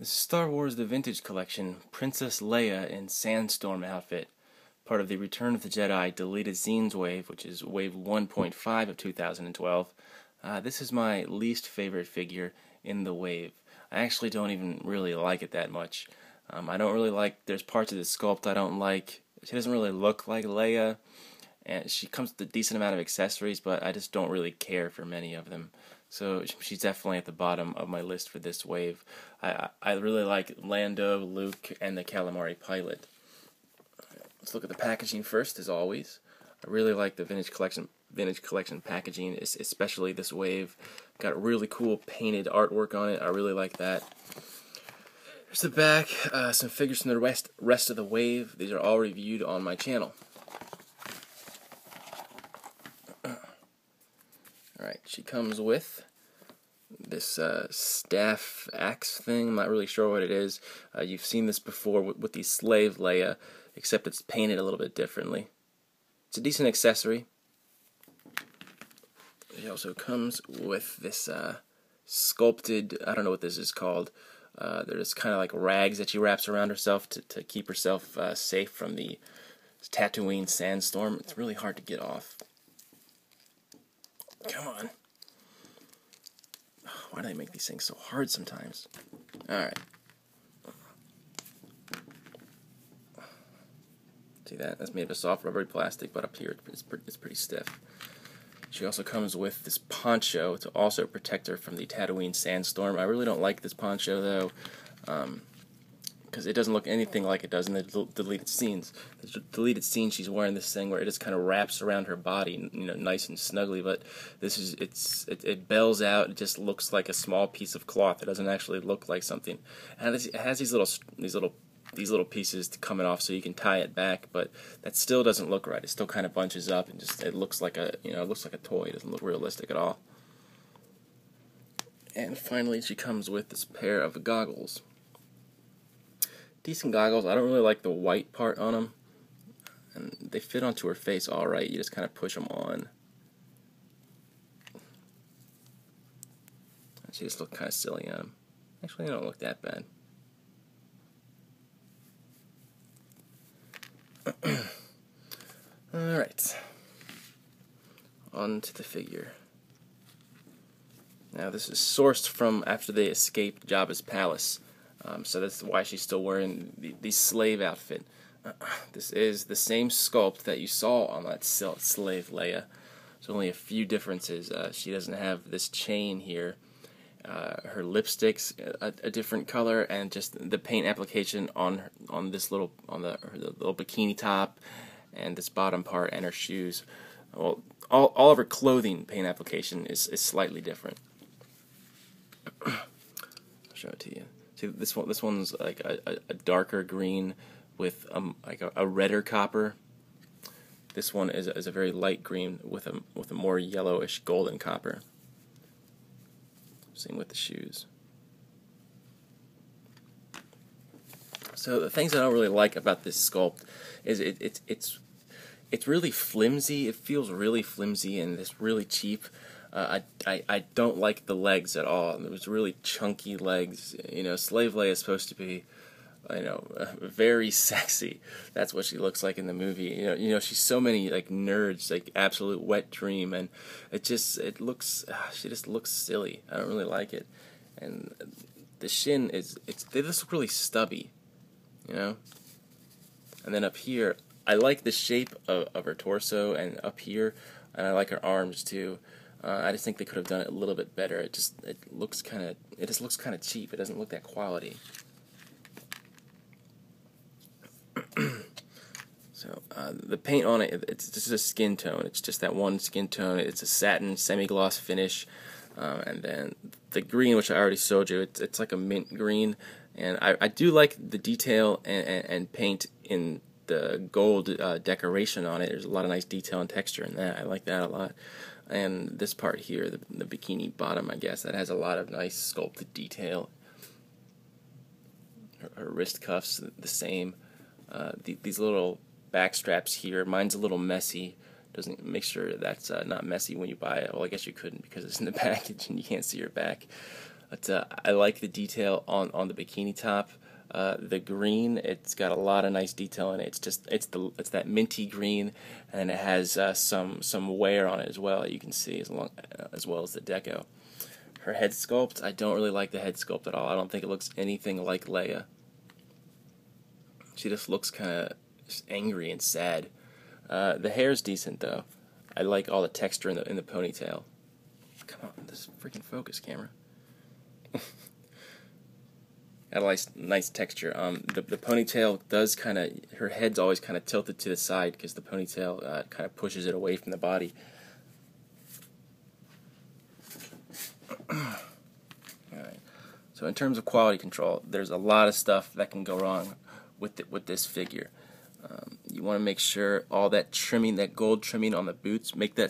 This is Star Wars The Vintage Collection, Princess Leia in Sandstorm outfit, part of the Return of the Jedi Deleted Scenes wave, which is wave 1.5 of 2012. This is my least favorite figure in the wave. I actually don't even really like it that much. I don't really like, there's parts of the sculpt I don't like. She doesn't really look like Leia, and she comes with a decent amount of accessories, but I just don't really care for many of them. So she's definitely at the bottom of my list for this wave. I really like Lando, Luke, and the Calamari pilot. Let's look at the packaging first, as always. I really like the vintage collection packaging, especially this wave. Got really cool painted artwork on it. I really like that. Here's the back. Some figures from the rest of the wave. These are all reviewed on my channel. Alright, she comes with this staff axe thing. I'm not really sure what it is. You've seen this before with the slave Leia, except it's painted a little bit differently. It's a decent accessory. It also comes with this sculpted, I don't know what this is called. They're just kind of like rags that she wraps around herself to keep herself safe from the Tatooine Sandstorm. It's really hard to get off. Come on. Why do they make these things so hard sometimes? Alright. See that? That's made of a soft rubbery plastic, but up here it's pretty stiff. She also comes with this poncho to also protect her from the Tatooine Sandstorm. I really don't like this poncho, though, because it doesn't look anything like it does in the deleted scenes. The deleted scene, she's wearing this thing where it just kind of wraps around her body, nice and snugly. But this is it bells out. It just looks like a small piece of cloth. It doesn't actually look like something. And it has these little pieces coming off, so you can tie it back. But that still doesn't look right. It still kind of bunches up, and it looks like a toy. It doesn't look realistic at all. And finally, she comes with this pair of goggles. Decent goggles. I don't really like the white part on them, and they fit onto her face all right. You just kind of push them on. She just looked kind of silly on them. Actually, they don't look that bad. Alright. On to the figure. Now, this is sourced from after they escaped Jabba's palace. So that's why she's still wearing the slave outfit. This is the same sculpt that you saw on that slave Leia. There's only a few differences. She doesn't have this chain here. Her lipstick's a different color, and just the paint application on the little bikini top, and this bottom part, and her shoes. Well, all of her clothing paint application is slightly different. I'll show it to you. See, this one's like a darker green with like a redder copper. This one is a very light green with a more yellowish golden copper. Same with the shoes. So the things I don't really like about this sculpt is it's really flimsy. It feels really flimsy and it's really cheap. I don't like the legs at all. There's really chunky legs. Slave Leia is supposed to be, very sexy. That's what she looks like in the movie. She's so many like nerds, like absolute wet dream, and she just looks silly. I don't really like it. And the shin they just look really stubby, And then up here, I like the shape of her torso, and up here, and I like her arms too. I just think they could have done it a little bit better. It just looks kind of cheap. It doesn't look that quality. So the paint on it, it's just a skin tone. It's just that one skin tone. It's a satin semi-gloss finish, and then the green, which I already showed you, it's like a mint green. And I do like the detail and paint in the gold decoration on it. There's a lot of nice detail and texture in that. I like that a lot. And this part here, the bikini bottom, I guess, that has a lot of nice sculpted detail. Her wrist cuffs, the same. These little back straps here, mine's a little messy. Doesn't make sure that's not messy when you buy it. Well, I guess you couldn't because it's in the package and you can't see your back. But I like the detail on the bikini top. The green, it's got a lot of nice detail in it. It's that minty green, and it has some wear on it as well. You can see as well as the deco. Her head sculpt, I don't really like the head sculpt at all. I don't think it looks anything like Leia. She just looks kind of angry and sad. The hair's decent though. I like all the texture in the ponytail. Come on, this freaking focus camera. Got a nice texture. The ponytail does kind of, her head's always kind of tilted to the side because the ponytail kind of pushes it away from the body. Alright. So in terms of quality control, there's a lot of stuff that can go wrong with this figure. You want to make sure all that trimming, that gold trimming on the boots, make sure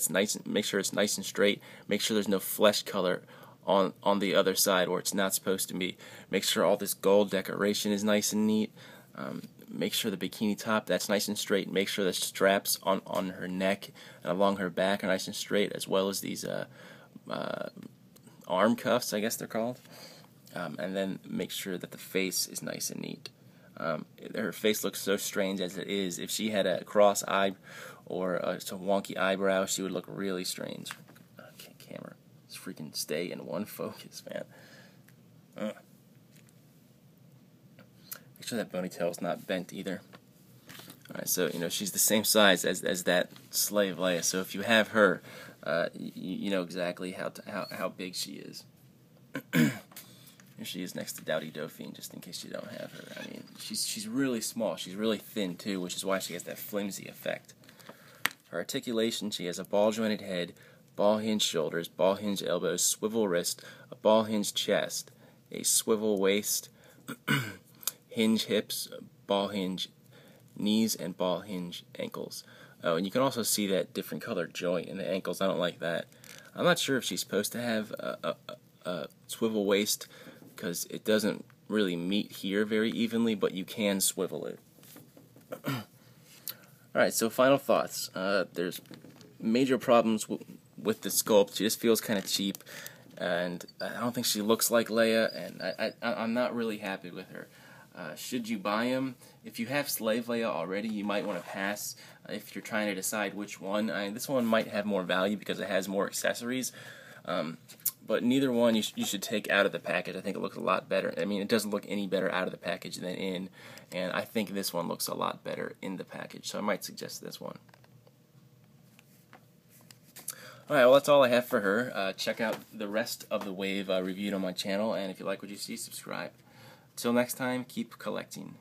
it's nice and straight. Make sure there's no flesh color on the other side where it's not supposed to be. Make sure all this gold decoration is nice and neat. Make sure the bikini top, that's nice and straight. Make sure the straps on her neck and along her back are nice and straight, as well as these arm cuffs, I guess they're called. And then make sure that the face is nice and neat. Her face looks so strange as it is. If she had a cross eye or some wonky eyebrow, she would look really strange. Camera, just freaking stay in one focus, man. Make sure that ponytail's not bent either. Alright, so she's the same size as that slave Leia. So if you have her, you know exactly how big she is. Here she is next to Dowdy Dauphine, just in case you don't have her. I mean, she's really small. She's really thin too, which is why she has that flimsy effect. Her articulation: she has a ball-jointed head, ball-hinged shoulders, ball-hinged elbows, swivel wrist, a ball-hinged chest, a swivel waist, hinge hips, ball-hinge knees, and ball-hinge ankles. Oh, and you can also see that different colored joint in the ankles. I don't like that. I'm not sure if she's supposed to have a swivel waist, because it doesn't really meet here very evenly, but you can swivel it. Alright, so final thoughts. There's major problems with the sculpt. She just feels kind of cheap, and I don't think she looks like Leia, and I'm not really happy with her. Should you buy them? If you have Slave Leia already, you might want to pass if you're trying to decide which one. This one might have more value because it has more accessories. But neither one you should take out of the package. I think it looks a lot better. I mean, it doesn't look any better out of the package than in, and I think this one looks a lot better in the package, so I might suggest this one. Alright, well, that's all I have for her. Check out the rest of the wave reviewed on my channel, and if you like what you see, subscribe. Till next time, keep collecting.